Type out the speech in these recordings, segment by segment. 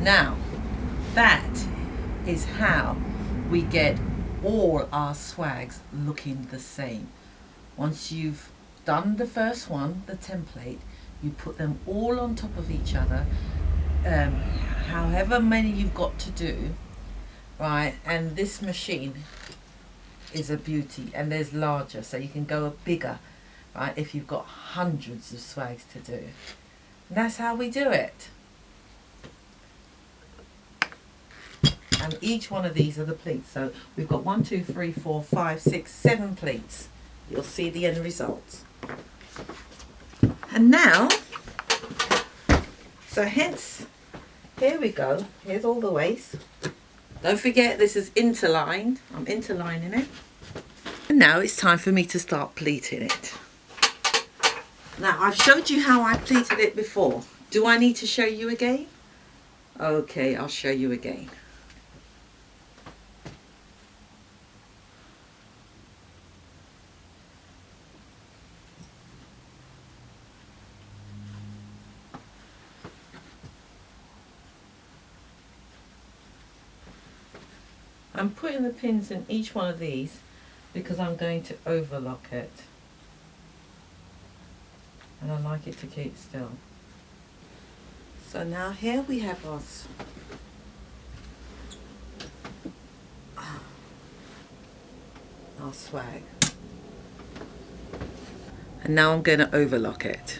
Now, that is how we get all our swags looking the same. Once you've done the first one, the template, you put them all on top of each other, however many you've got to do, right? And this machine is a beauty, and there's larger, so you can go bigger, right, if you've got hundreds of swags to do. And that's how we do it. And each one of these are the pleats. So we've got 1, 2, 3, 4, 5, 6, 7 pleats. You'll see the end result. And now, so hence, here we go. Here's all the waist. Don't forget, this is interlined. I'm interlining it. And now it's time for me to start pleating it. Now, I've showed you how I pleated it before. Do I need to show you again? Okay, I'll show you again. I'm putting the pins in each one of these because I'm going to overlock it. And I like it to keep still. So now here we have our swag. And now I'm going to overlock it.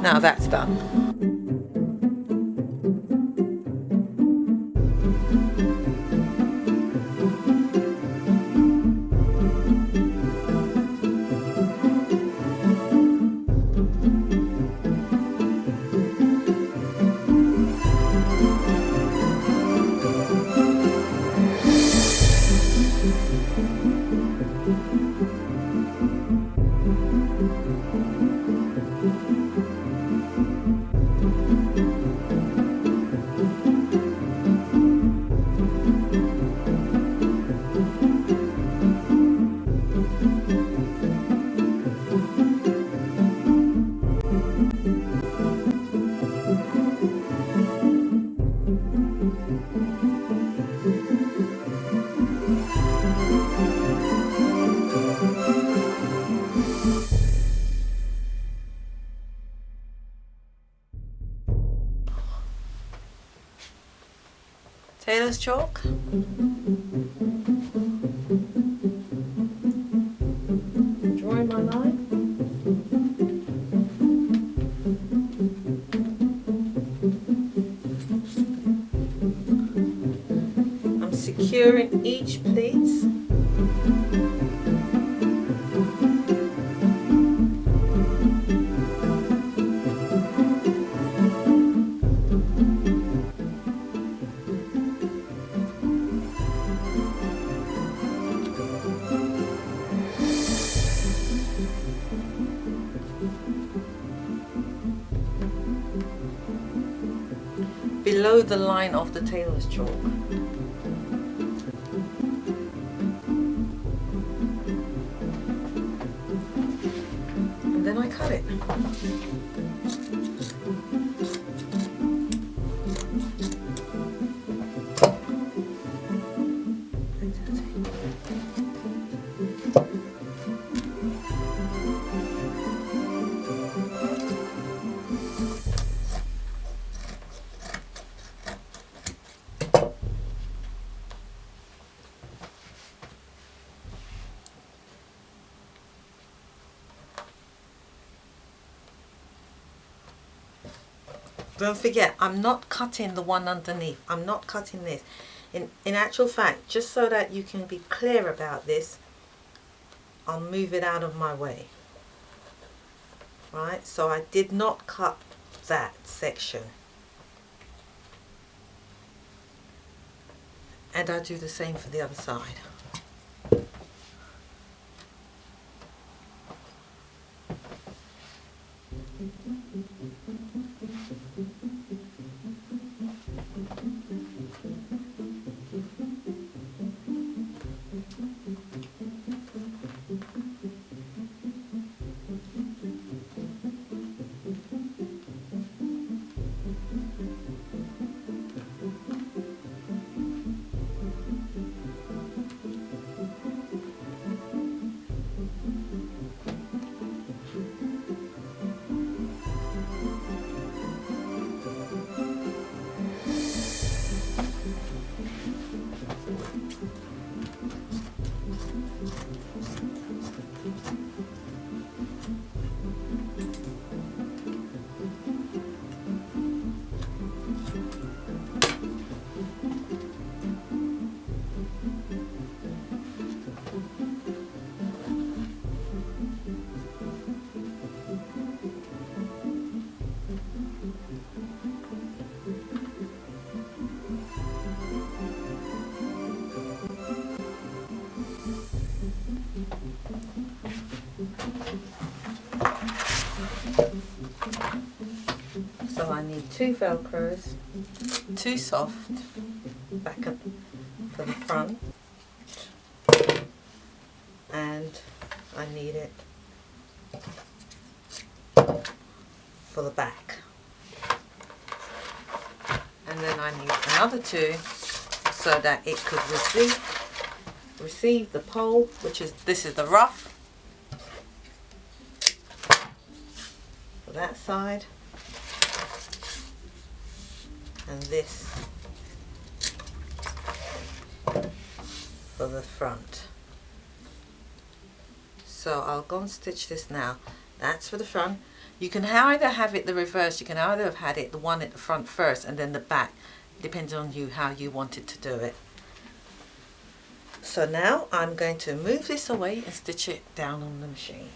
Now that's done. Tailor's chalk. Drawing my line. I'm securing each pleat. below the line of the tailor's chalk. And then I cut it. Don't forget, I'm not cutting the one underneath. I'm not cutting this. In actual fact, just so that you can be clear about this, I'll move it out of my way. Right? So I did not cut that section. And I'll do the same for the other side. So I need 2 velcros, 2 soft, back up for the front, and I need it for the back. And then I need another 2 so that it could receive the pole, which is, this is the rough for that side, and this for the front. So I'll go and stitch this now. That's for the front. You can either have it the reverse, you can either have had it the one at the front first and then the back. Depends on you how you wanted to do it. So now I'm going to move this away and stitch it down on the machine.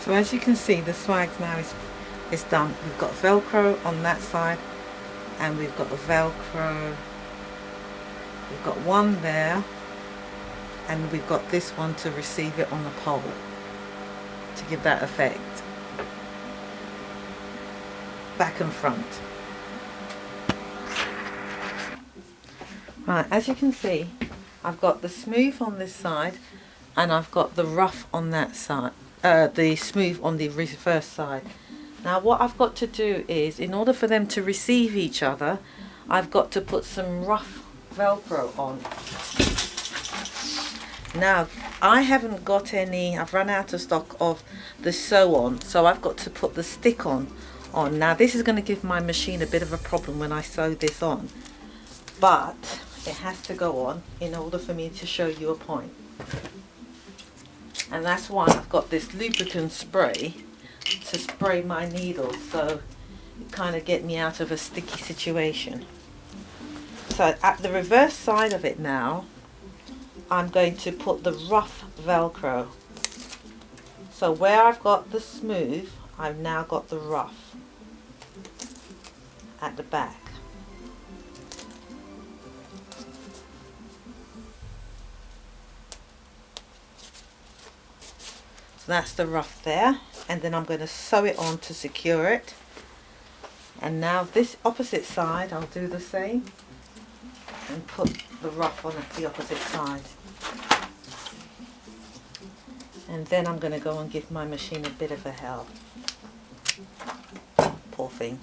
So as you can see, the swag now is done. We've got Velcro on that side, and we've got the Velcro, we've got one there, and we've got this one to receive it on the pole to give that effect, back and front. Right, as you can see, I've got the smooth on this side and I've got the rough on that side, the smooth on the reverse side. Now what I've got to do is, in order for them to receive each other, I've got to put some rough Velcro on. Now I haven't got any, I've run out of stock of the sew on, so I've got to put the stick on. Now this is going to give my machine a bit of a problem when I sew this on, but it has to go on in order for me to show you a point. And that's why I've got this lubricant spray to spray my needles, so it kind of get me out of a sticky situation. So at the reverse side of it now, I'm going to put the rough Velcro. So where I've got the smooth, I've now got the rough at the back. So that's the rough there, and then I'm going to sew it on to secure it. And now this opposite side, I'll do the same and put the rough on at the opposite side. And then I'm going to go and give my machine a bit of a help. Poor thing.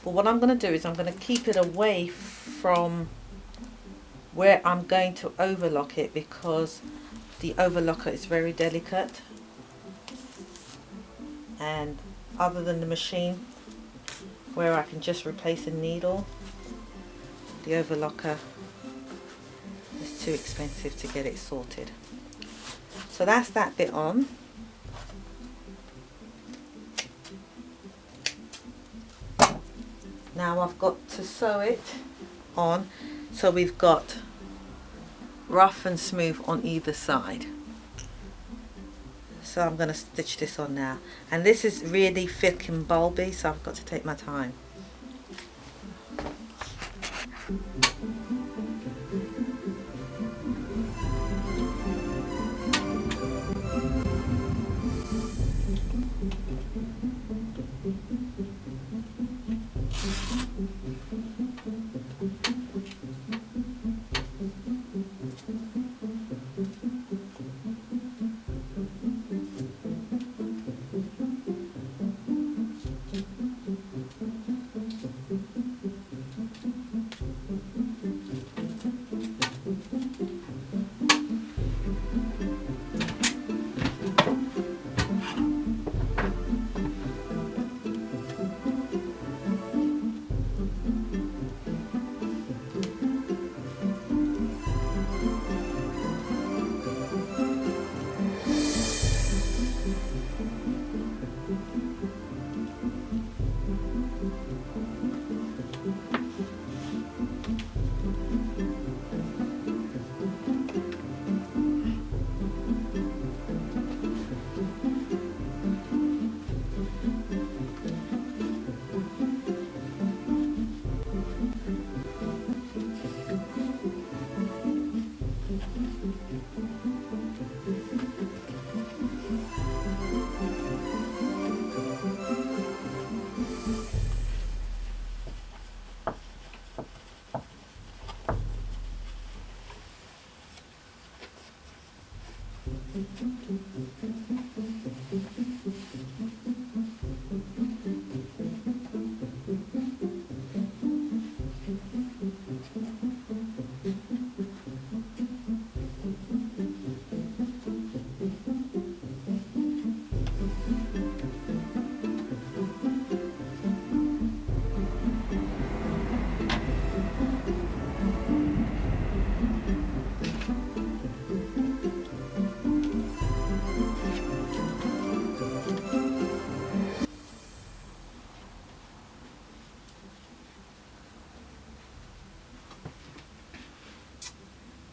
But what I'm going to do is I'm going to keep it away from where I'm going to overlock it, because the overlocker is very delicate, and other than the machine where I can just replace a needle, the overlocker is too expensive to get it sorted. So that's that bit on. Now I've got to sew it on, so we've got rough and smooth on either side. So I'm going to stitch this on now, and this is really thick and bulby, so I've got to take my time.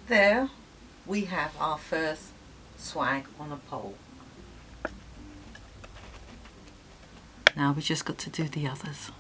There we have our first swag on a pole. Now we just got to do the others.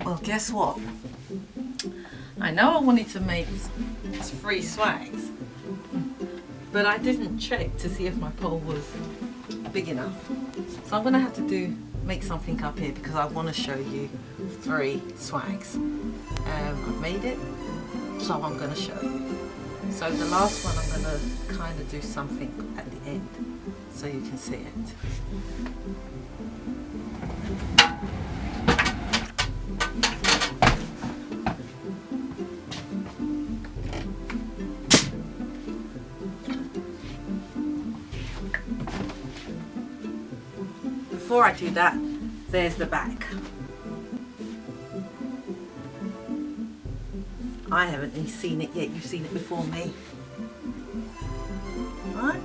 Well, guess what? I know I wanted to make 3 swags, but I didn't check to see if my pole was big enough. So I'm going to have to make something up here because I want to show you 3 swags. I've made it, so I'm going to show you. So the last one I'm going to kind of do something at the end so you can see it. Before I do that, there's the back. I haven't seen it yet, you've seen it before me. Right?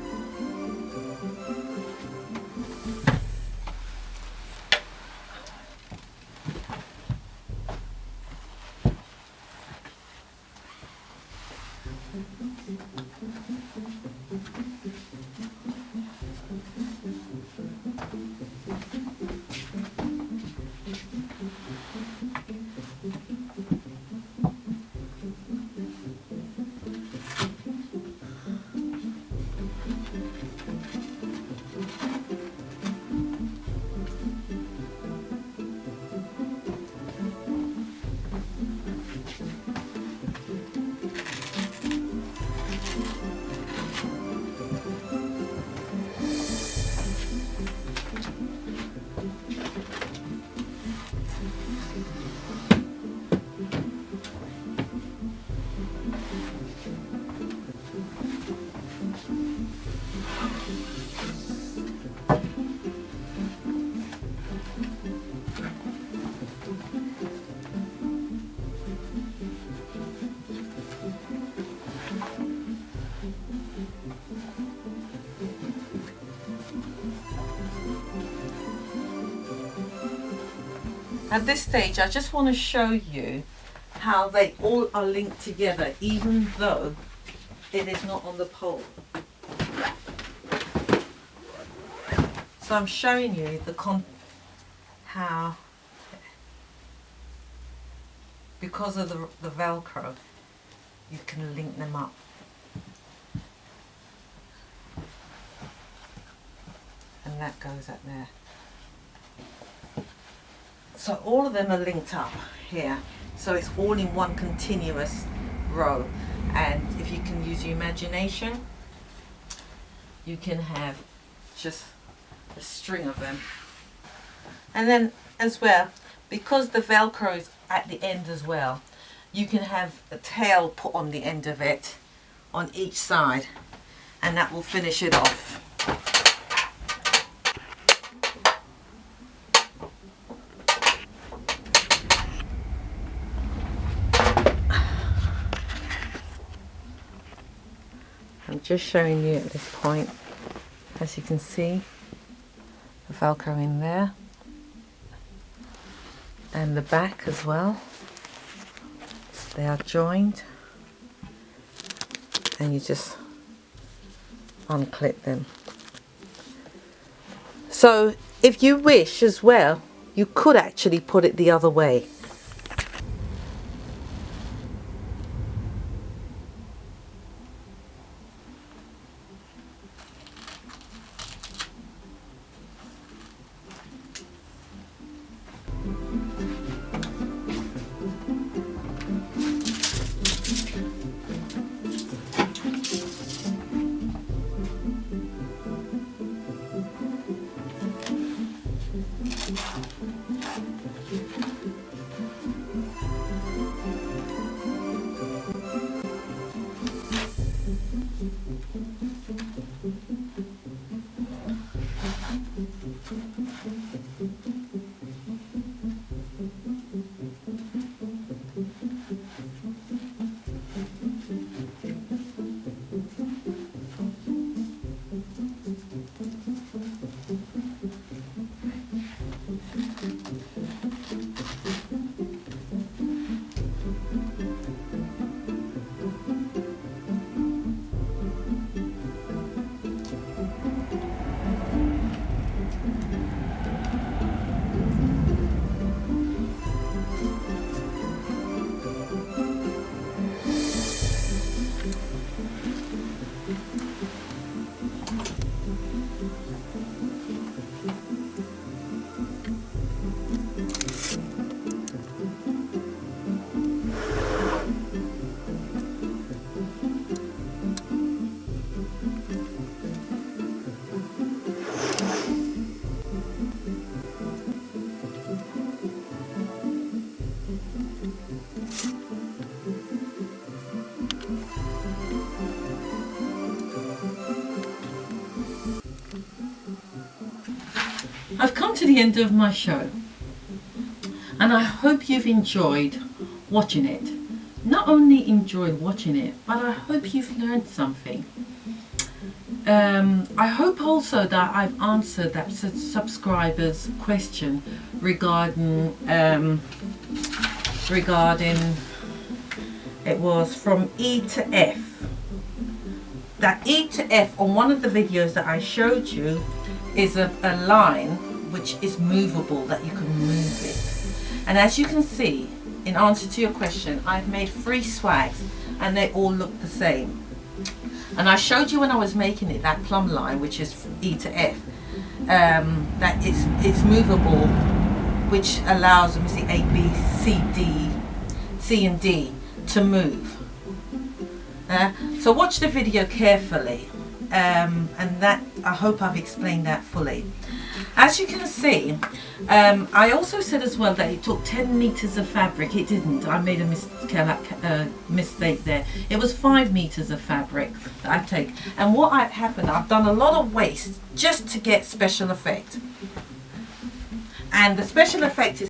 At this stage, I just want to show you how they all are linked together, even though it is not on the pole. So I'm showing you how, because of the Velcro, you can link them up. And that goes up there. So all of them are linked up here. So it's all in one continuous row. And if you can use your imagination, you can have just a string of them And then as well, because the Velcro is at the end as well, you can have a tail put on the end of it on each side, and that will finish it off. I'm just showing you at this point, as you can see, the Velcro in there, and the back as well. They are joined, and you just unclip them. So if you wish as well, you could actually put it the other way. I've come to the end of my show, and I hope you've enjoyed watching it. Not only enjoyed watching it, but I hope you've learned something. I hope also that I've answered that subscriber's question regarding it was from E to F. That E to F on one of the videos that I showed you is a line which is movable, that you can move it. And as you can see, in answer to your question, I've made 3 swags and they all look the same. And I showed you when I was making it, that plumb line, which is from E to F, that it's movable, which allows, let me see, A, B, C, D, C and D to move. So watch the video carefully, and that, I hope I've explained that fully. As you can see, I also said as well that it took 10 meters of fabric. It didn't. I made a mistake there. It was 5 meters of fabric that I take. And what happened, I've done a lot of waste just to get special effect. And the special effect is